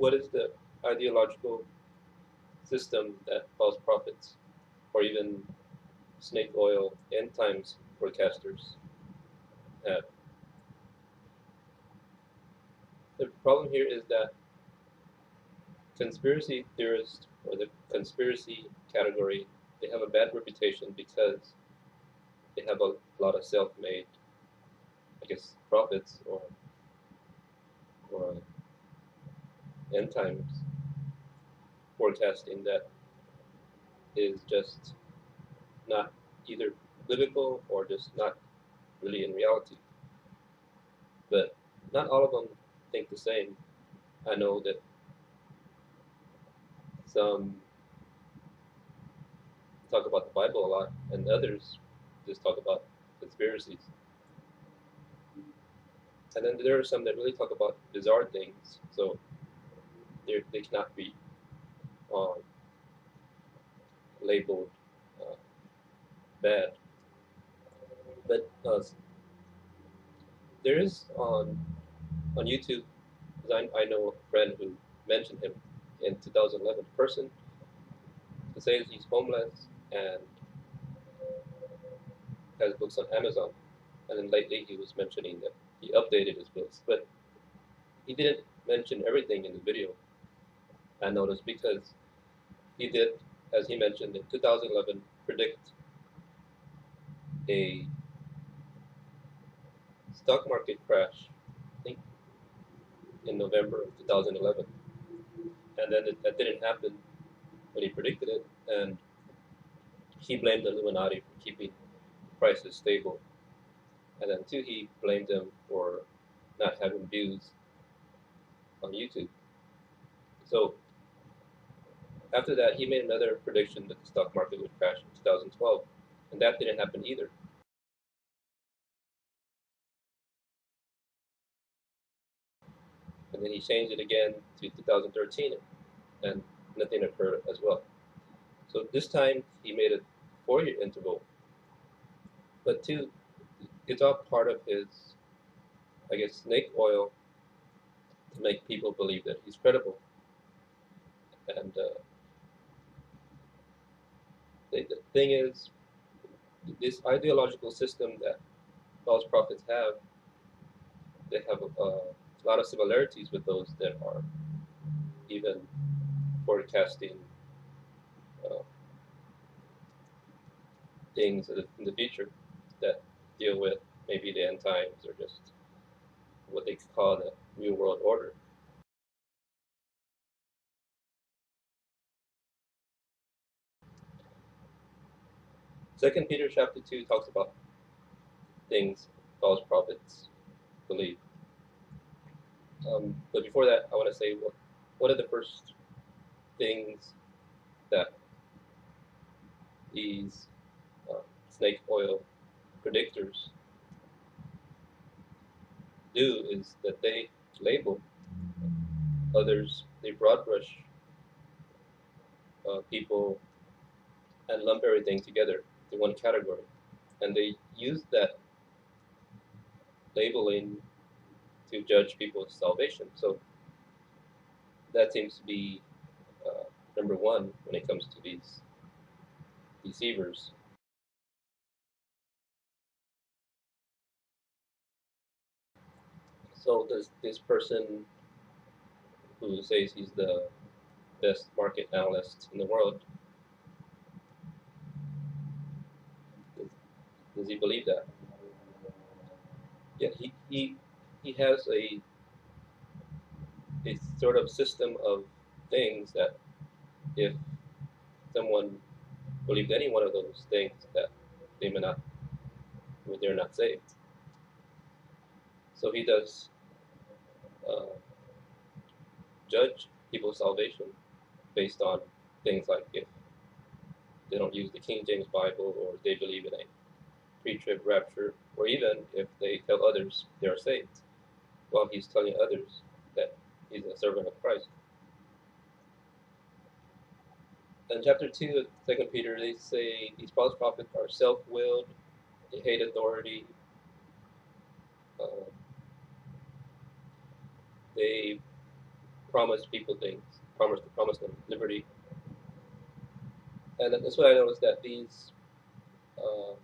what is the ideological system that false prophets or even snake oil end times forecasters have? The problem here is that conspiracy theorists or the conspiracy category, they have a bad reputation because they have a lot of self-made, I guess, prophets or end times forecasting that is just not either biblical or just not really in reality. But not all of them think the same. I know that some talk about the Bible a lot, and others just talk about conspiracies. And then there are some that really talk about bizarre things, so they cannot be labeled bad. But there is on YouTube, because I know a friend who mentioned him in 2011, a person who says he's homeless and has books on Amazon. And then lately he was mentioning that he updated his books, but he didn't mention everything in the video, I noticed, because he did, as he mentioned, in 2011 predict a stock market crash, I think in November of 2011. And then that didn't happen when he predicted it, and he blamed the Illuminati for keeping prices stable. And then too, he blamed them for not having views on YouTube. So after that, he made another prediction that the stock market would crash in 2012, and that didn't happen either. And then he changed it again to 2013, and nothing occurred as well. So this time he made a 4-year interval, but two, it's all part of his, I guess, snake oil to make people believe that he's credible. And the thing is, this ideological system that false prophets have, they have a lot of similarities with those that are even forecasting things in the future that deal with maybe the end times or just what they call the New World Order. Second Peter chapter 2 talks about things false prophets believe. But before that, I want to say what are the first things that these snake oil predictors do is that they label others, they broad brush people and lump everything together in one category. And they use that labeling to judge people's salvation. So that seems to be number one when it comes to these deceivers. So does this person who says he's the best market analyst in the world, does he believe that? Yeah, he has a sort of system of things that if someone believed any one of those things, that they may not, they're not saved. So he does judge people's salvation based on things like if they don't use the King James Bible, or they believe in a pre-trib rapture, or even if they tell others they are saved, while he's telling others that he's a servant of Christ. In chapter 2 of 2 Peter, they say these false prophets are self-willed, they hate authority, they promise people things, promise them liberty. And that's what I noticed, that these uh,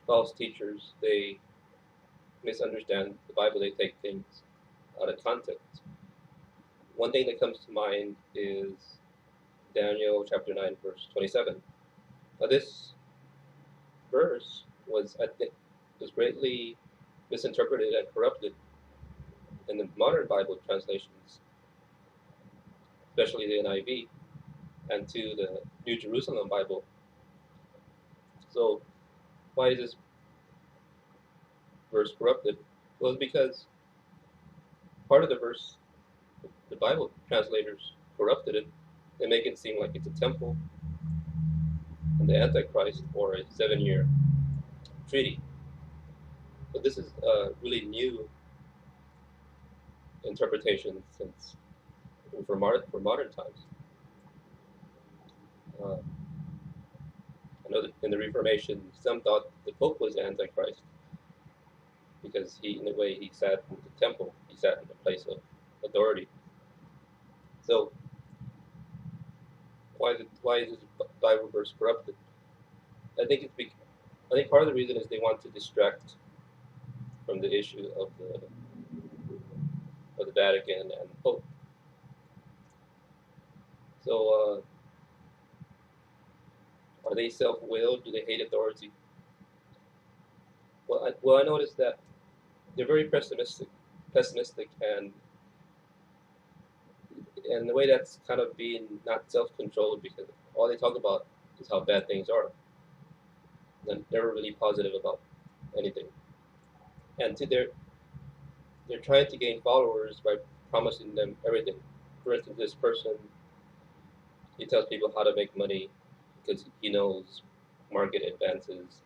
false teachers, they misunderstand the Bible. They take things out of context. One thing that comes to mind is Daniel chapter 9, verse 27. Now this verse was, I think, was greatly misinterpreted and corrupted in the modern Bible translations, especially the NIV, and to the New Jerusalem Bible. So why is this verse corrupted? Well, it's because part of the verse, the Bible translators corrupted it. They make it seem like it's a temple and the Antichrist, or a 7-year treaty. But this is a really new interpretation since for modern times. Uh, I know that in the Reformation, some thought the Pope was the Antichrist because he, in the way he sat in the temple, he sat in the place of authority. So why is this Bible verse corrupted? I think part of the reason is they want to distract from the issue of the Vatican and the Pope. So are they self-willed? Do they hate authority? Well, I noticed that they're very pessimistic, and the way that's kind of being not self-controlled, because all they talk about is how bad things are. They're never really positive about anything, and they're trying to gain followers by promising them everything. For instance, this person, he tells people how to make money because he knows market advances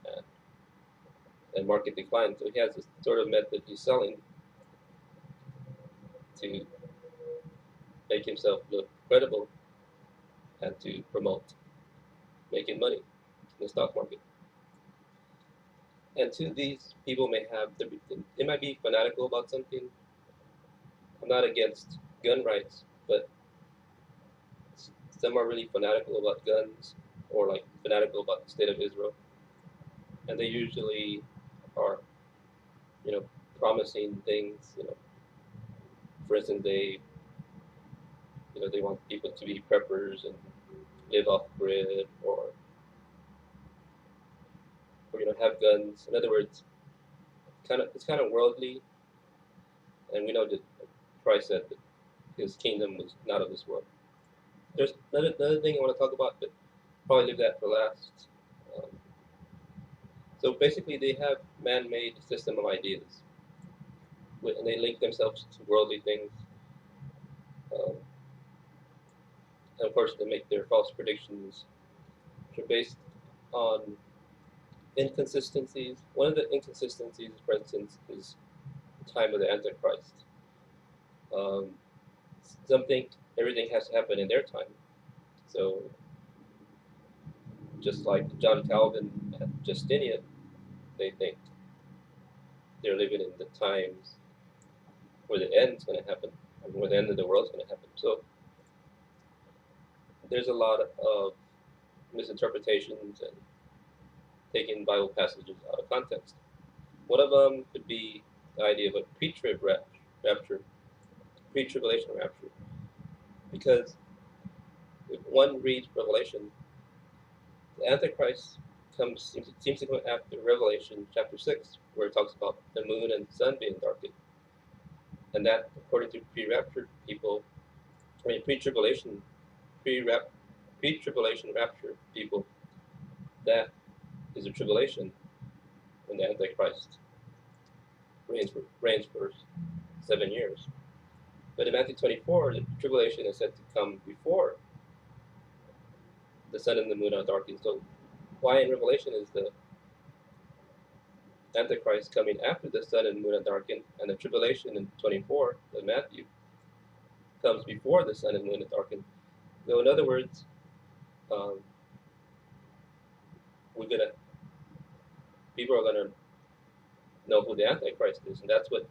and market decline. So he has this sort of method he's selling to make himself look credible and to promote making money in the stock market. And two, these people may have, they might be fanatical about something. I'm not against gun rights, but some are really fanatical about guns, or like fanatical about the state of Israel. And they usually are, promising things, for instance, they want people to be preppers and live off grid, or have guns. In other words, it's kind of worldly, and we know that Christ said that his kingdom was not of this world. There's another thing I want to talk about, but probably leave that for last. Um, so basically, they have man-made system of ideas, and they link themselves to worldly things. And of course, they make their false predictions, which are based on inconsistencies. One of the inconsistencies, for instance, is the time of the Antichrist. Some think everything has to happen in their time. So, just like John Calvin and Justinian, they think they're living in the times where the end's going to happen, and where the end of the world's going to happen. So, there's a lot of misinterpretations and taking Bible passages out of context. One of them could be the idea of a pre-trib rapture, pre-tribulation rapture, because if one reads Revelation, the Antichrist seems to come after Revelation chapter 6, where it talks about the moon and sun being darkened, and that, according to pre-tribulation rapture people, that is a tribulation when the Antichrist reigns for 7 years. But in Matthew 24, the tribulation is said to come before the sun and the moon are darkened. So why in Revelation is the Antichrist coming after the sun and moon are darkened, and the tribulation in 24, the Matthew, comes before the sun and moon are darkened? So in other words, people are gonna know who the Antichrist is, and that's what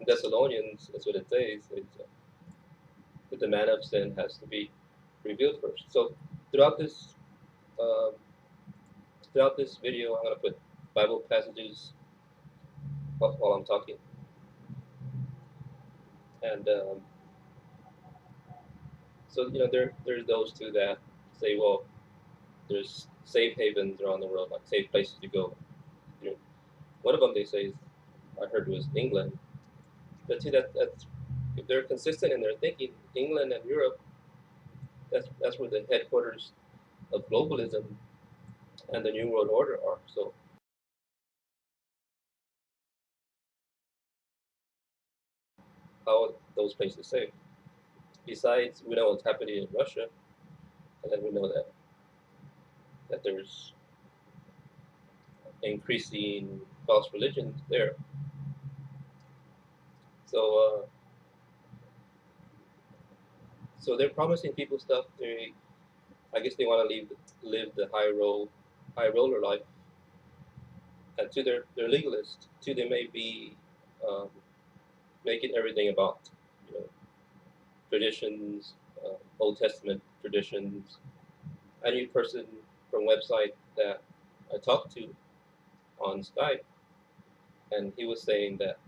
in Thessalonians, that's what it says. the man of sin has to be revealed first. So throughout this um, throughout this video, I'm going to put Bible passages while I'm talking, and so there's those two that say, well, there's safe havens around the world, like safe places to go. You know, one of them they say is, I heard was England. But see that's if they're consistent in their thinking, England and Europe, that's where the headquarters of globalism and the New World Order are. So how are those places safe? Besides, we know what's happening in Russia, and then we know that there's increasing false religions there. So so they're promising people stuff. I guess they want to live the high roller life, and to their legalists, too, they may be um, making everything about you know traditions, Old Testament traditions. I knew a person from a website that I talked to on Skype, and he was saying that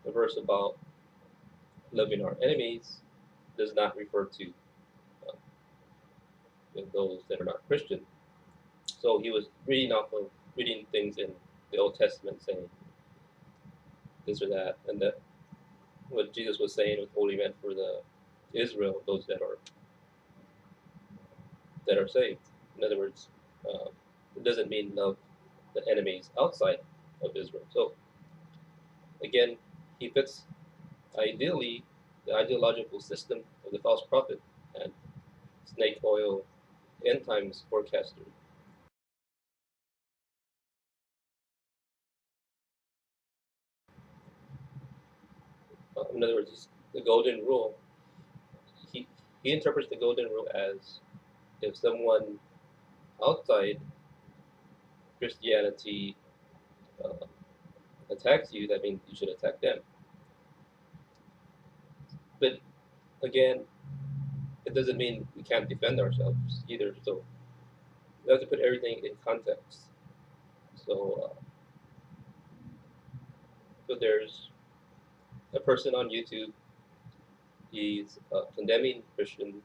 the verse about loving our enemies does not refer to uh, those that are not Christian. So he was reading things in the Old Testament saying this or that, and that what Jesus was saying was only meant for the Israel, those that are saved. In other words, it doesn't mean love the enemies outside of Israel. So again, he fits ideally the ideological system of the false prophet and snake oil end times forecaster. In other words, the golden rule. He he interprets the golden rule as if someone outside Christianity uh, attacks you, that means you should attack them. But again, it doesn't mean we can't defend ourselves either. So we have to put everything in context. So, so there's a person on YouTube. He's condemning Christians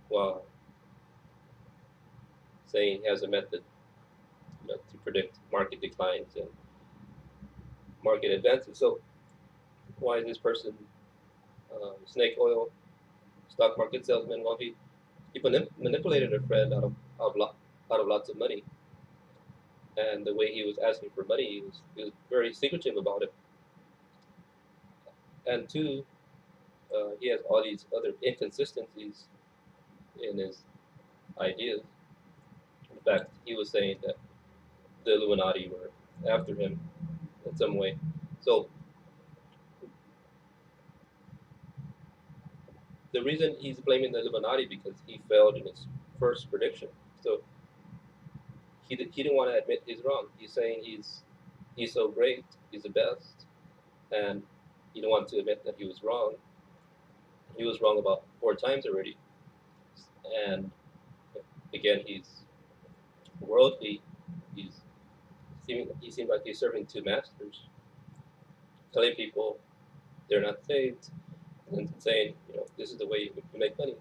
while saying he has a method to predict market declines and market advances. So why is this person snake oil stock market salesman? Well, he manipulated a friend out of lots of money, and the way he was asking for money, he was very secretive about it. And two, he has all these other inconsistencies in his ideas. In fact, he was saying that the Illuminati were after him in some way. So the reason he's blaming the Illuminati because he failed in his first prediction. So he didn't want to admit he's wrong. He's saying he's so great, he's the best, and he didn't want to admit that he was wrong. He was wrong about 4 times already, and again he's worldly. He's he seems like he's serving two masters, telling people they're not saved, and saying this is the way you make money.